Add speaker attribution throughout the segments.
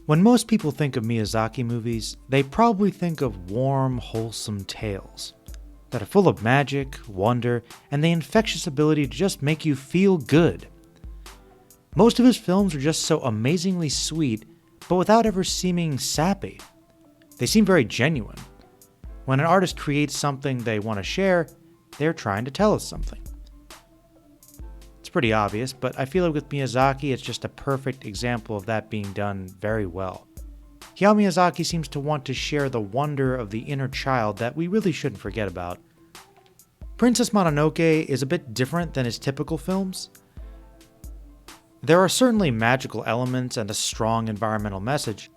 Speaker 1: When most people think of Miyazaki movies, they probably think of warm, wholesome tales that are full of magic, wonder, and the infectious ability to just make you feel good. Most of his films are just so amazingly sweet, but without ever seeming sappy. They seem very genuine. When an artist creates something they want to share, they're trying to tell us something. It's pretty obvious, but I feel like with Miyazaki, it's just a perfect example of that being done very well. Hayao Miyazaki seems to want to share the wonder of the inner child that we really shouldn't forget about. Princess Mononoke is a bit different than his typical films. There are certainly magical elements and a strong environmental message,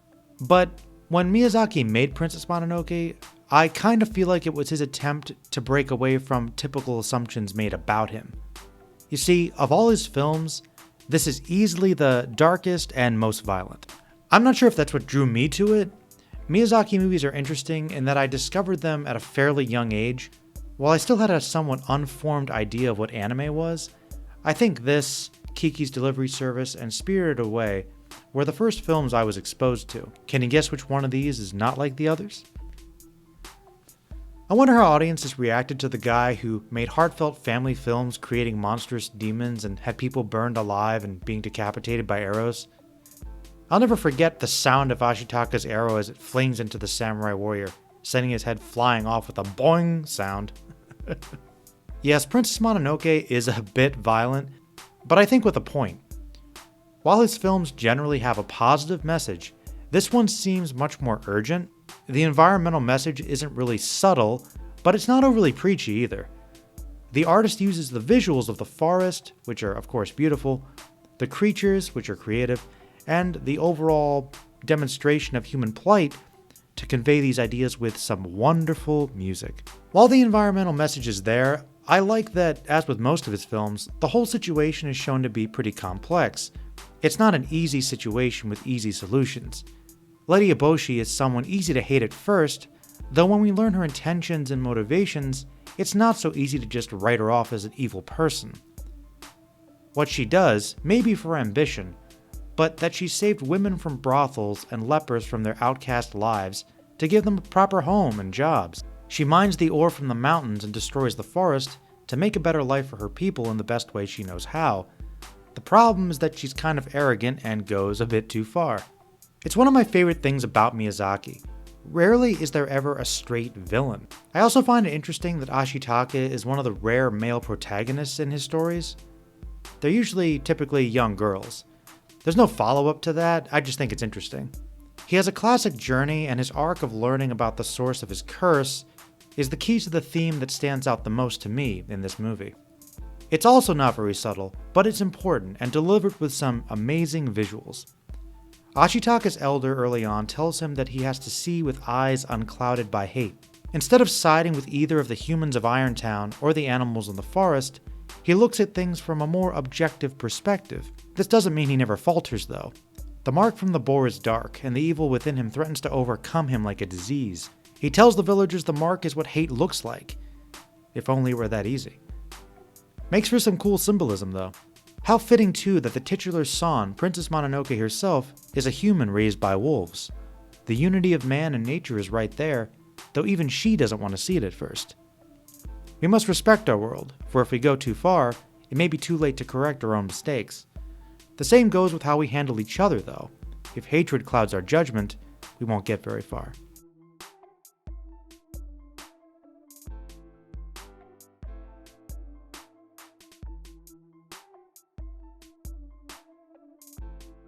Speaker 1: but when Miyazaki made Princess Mononoke, I kind of feel like it was his attempt to break away from typical assumptions made about him. You see, of all his films, this is easily the darkest and most violent. I'm not sure if that's what drew me to it. Miyazaki movies are interesting in that I discovered them at a fairly young age. While I still had a somewhat unformed idea of what anime was, I think this, Kiki's Delivery Service, and Spirited Away were the first films I was exposed to. Can you guess which one of these is not like the others? I wonder how audiences reacted to the guy who made heartfelt family films creating monstrous demons and had people burned alive and being decapitated by arrows. I'll never forget the sound of Ashitaka's arrow as it flings into the samurai warrior, sending his head flying off with a boing sound. Yes, Princess Mononoke is a bit violent, but I think with a point. While his films generally have a positive message, this one seems much more urgent. The environmental message isn't really subtle, but it's not overly preachy either. The artist uses the visuals of the forest, which are of course beautiful, the creatures, which are creative, and the overall demonstration of human plight to convey these ideas with some wonderful music. While the environmental message is there, I like that, as with most of his films, the whole situation is shown to be pretty complex. It's not an easy situation with easy solutions. Lady Eboshi is someone easy to hate at first, though when we learn her intentions and motivations, it's not so easy to just write her off as an evil person. What she does may be for ambition, but that she saved women from brothels and lepers from their outcast lives to give them a proper home and jobs. She mines the ore from the mountains and destroys the forest to make a better life for her people in the best way she knows how. The problem is that she's kind of arrogant and goes a bit too far. It's one of my favorite things about Miyazaki. Rarely is there ever a straight villain. I also find it interesting that Ashitaka is one of the rare male protagonists in his stories. They're usually typically young girls. There's no follow-up to that, I just think it's interesting. He has a classic journey, and his arc of learning about the source of his curse is the key to the theme that stands out the most to me in this movie. It's also not very subtle, but it's important and delivered with some amazing visuals. Ashitaka's elder early on tells him that he has to see with eyes unclouded by hate. Instead of siding with either of the humans of Irontown or the animals in the forest, he looks at things from a more objective perspective. This doesn't mean he never falters, though. The mark from the boar is dark, and the evil within him threatens to overcome him like a disease. He tells the villagers the mark is what hate looks like. If only it were that easy. Makes for some cool symbolism, though. How fitting, too, that the titular San, Princess Mononoke herself, is a human raised by wolves. The unity of man and nature is right there, though even she doesn't want to see it at first. We must respect our world, for if we go too far, it may be too late to correct our own mistakes. The same goes with how we handle each other, though. If hatred clouds our judgment, we won't get very far.